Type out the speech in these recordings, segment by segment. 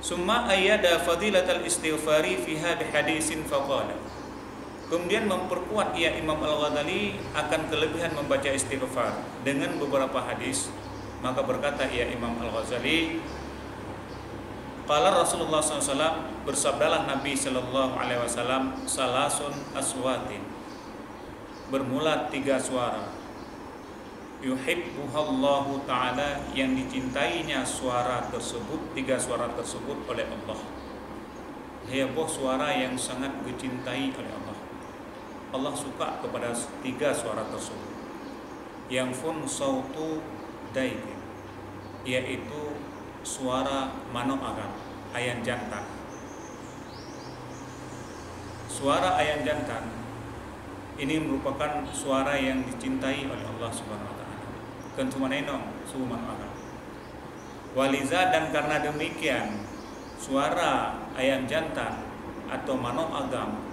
Summa ayyada fadilatal istighfari fiha bihadisin faqala. Kemudian memperkuat ia Imam Al-Ghazali akan kelebihan membaca istighfar dengan beberapa hadis. Maka berkata ia Imam Al-Ghazali, qala Rasulullah SAW, bersabdalah Nabi SAW, salasun aswatin, bermula 3 suara, yuhibbuhallahu ta'ala, yang dicintainya suara tersebut, 3 suara tersebut oleh Allah. Heboh suara yang sangat dicintai oleh Allah. Allah suka kepada 3 suara tersebut. Yang fun sautu daikin, yaitu suara manuk agam, ayam jantan. Suara ayam jantan ini merupakan suara yang dicintai oleh Allah Subhanahu wa taala. Kentumanenong suhu manuk agam. Waliza, dan karena demikian suara ayam jantan atau manuk agam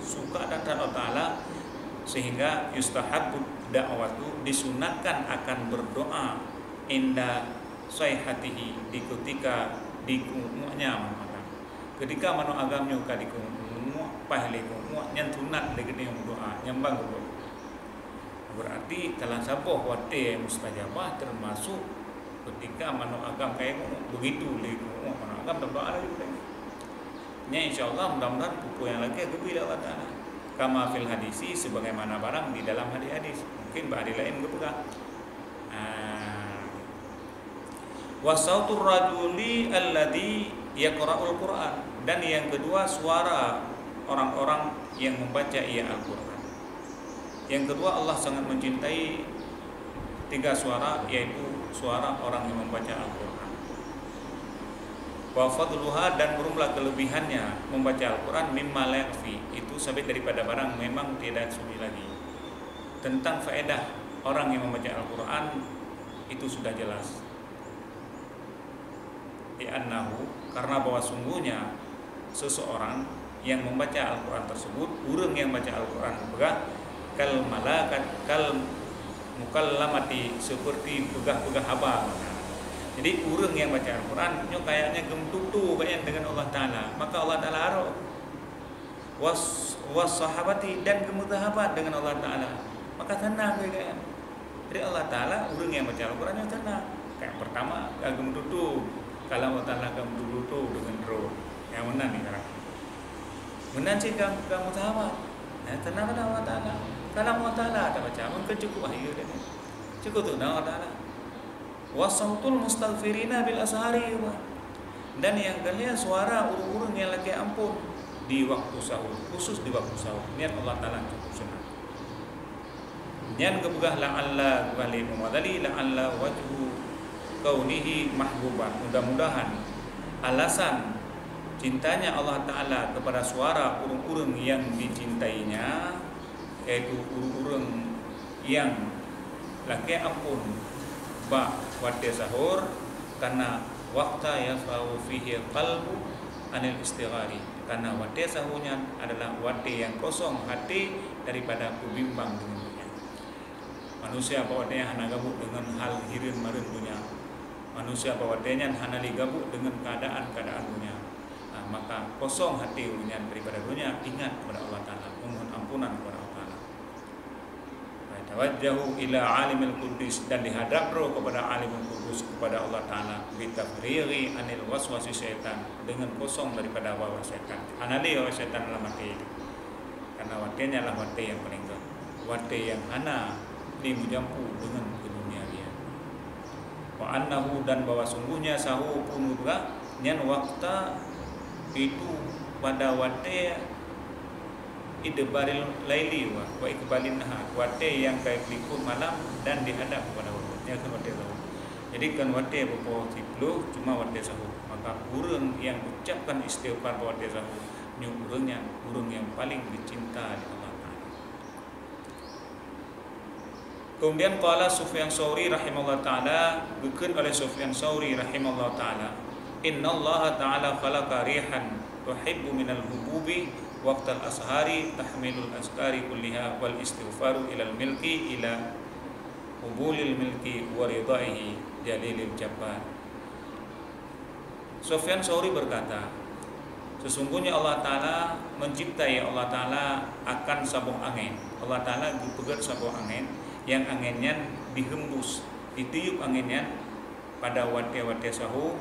suka dan Allah Ta'ala, sehingga yustahabbu da'watu, disunatkan akan berdoa inda sayhatihi, di ketika dikumunya manuk agam. Ketika manuk agam nyuka dikumu pahli kumu nyantunat legene doa nyambang berdoa. Berarti telah saboh wate mustajabah, termasuk ketika manuk agam kayak begitu lekumu manuk agam berdoa lagi. Nya insyaallah mudah-mudahan buku yang lagi bila Allah Ta'ala kama fil hadisi, sebagaimana barang di dalam hadis. Mungkin bahadi lain kepegang. Wasautur rajuli alladhi yaqra'ul Qur'an, dan yang kedua suara orang-orang yang membaca Al-Qur'an. Yang kedua, Allah sangat mencintai 3 suara, yaitu suara orang yang membaca Al-Qur'an. Wa fadluha, dan berumlah kelebihannya membaca Al-Quran, mimma la yakfi, itu sabit daripada barang memang tidak suci lagi. Tentang faedah orang yang membaca Al-Quran itu sudah jelas. Li'annahu, karena bahwa sungguhnya seseorang yang membaca Al-Quran tersebut, urang yang baca Al-Quran begah kal malakat kal mukallamati, seperti begah-begah haba. Jadi urang yang baca Al-Quran kayaknya gemtutu kayak dengan Allah Ta'ala. Maka Allah Ta'ala haruh was sahabati, dan gemutahabat dengan Allah Ta'ala. Maka tenang kayak. Jadi Allah Ta'ala urang yang baca Al-Quran yang tenang. Kayak pertama gemtutu, kalau Allah Ta'ala gemtutu dengan roh. Yang mana nih sekarang? Menan sih gemutahabat. Nah, tenang pada Allah Ta'ala. Kalau Allah Ta'ala ada baca, mungkin cukup akhir dia. Cukup tu Allah Ta'ala. Wasautul mustaghfirina bil ashari, dan yang kalian suara urung-urung yang lagi ampun di waktu sahur, khusus di waktu sahur. Niat Allah Ta'ala cukup senang. Niat kebegah la'alla wali mumadali la'alla wajhu kaunihi mahbuban. Mudah-mudahan alasan cintanya Allah Ta'ala kepada suara urung-urung yang dicintainya, yaitu urung-urung yang lagi ampun wate sahur, karena waktu yafau fihi qalbu anil istighari, karena wate sahurnya adalah wate yang kosong hati daripada kubimbang dengan dunia. Manusia bawatnya hana gabut dengan hal hirin marin dunia. Manusia bawatnya hana digabut dengan keadaan dunia. Nah, maka kosong hati dunia daripada dunia, ingat kepada Allah Ta'ala, mohon ampunan kepada Allah Ta'ala. Tawajjahu ila alimil qudus, dan dihadap roh kepada alimul qudus, kepada Allah Ta'ala, bitafriri anil waswasi syaitan, dengan kosong daripada hawa syaitan. Anali hawa syaitan dalam hati, karena watenya lah wate yang paling ke wate yang hana dimujampu dengan keduniaan. Wa annahu, dan bahwa sungguhnya sahu pun juga nyan wakta itu pada wate idbaril laili wa ikbalin nahar, wate yang kayak liput malam dan dihadap kepada waktunya kan wate sahur. Jadi kan wate bepo tiplu cuma wate sahur. Maka urang yang ucapkan istighfar wate sahur nyu urangnya urang yang paling dicinta di Allah Ta'ala. Kemudian qala Sufyan Tsauri rahimahullah taala, bukan oleh Sufyan Tsauri rahimahullah taala, innallaha ta'ala khalaqa rihan tuhibbu minal hububi waqtal ashari tahmilul askari kulliha wal istighfaru ilal milki ila hubulil milki wa ridaihi jalilil jabbar. Sufyan Tsauri berkata, sesungguhnya Allah Ta'ala menciptai, Allah Ta'ala akan sabung angin. Allah Ta'ala dipegat sabung angin, yang anginnya dihembus, ditiup anginnya pada wate-wate sahu,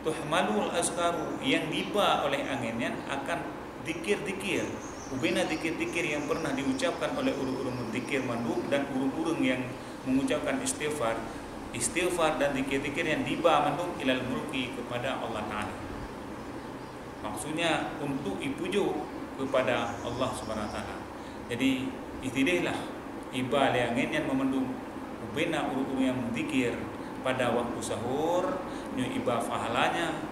tuhmalul azkaru, yang diba oleh anginnya akan dikir-dikir, ubena dikir-dikir yang pernah diucapkan oleh urung-urung dikir mandub dan urung-urung yang mengucapkan istighfar dan dikir-dikir yang diba mandub ilal mulki kepada Allah Ta'ala. Maksudnya untuk ipuju kepada Allah Subhanahu Wa Ta'ala. Jadi itidihlah iba angin yang memendung ubena urung-urung yang dikir pada waktu sahur, nyu iba fahalanya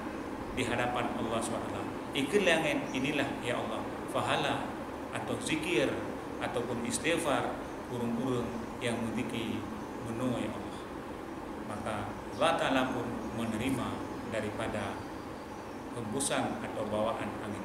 di hadapan Allah Subhanahu Wa Ta'ala. Ikil angin inilah ya Allah fahala atau zikir ataupun istighfar urung-urung yang mendiki menu ya Allah. Maka Allah Ta'ala pun menerima daripada hembusan atau bawaan angin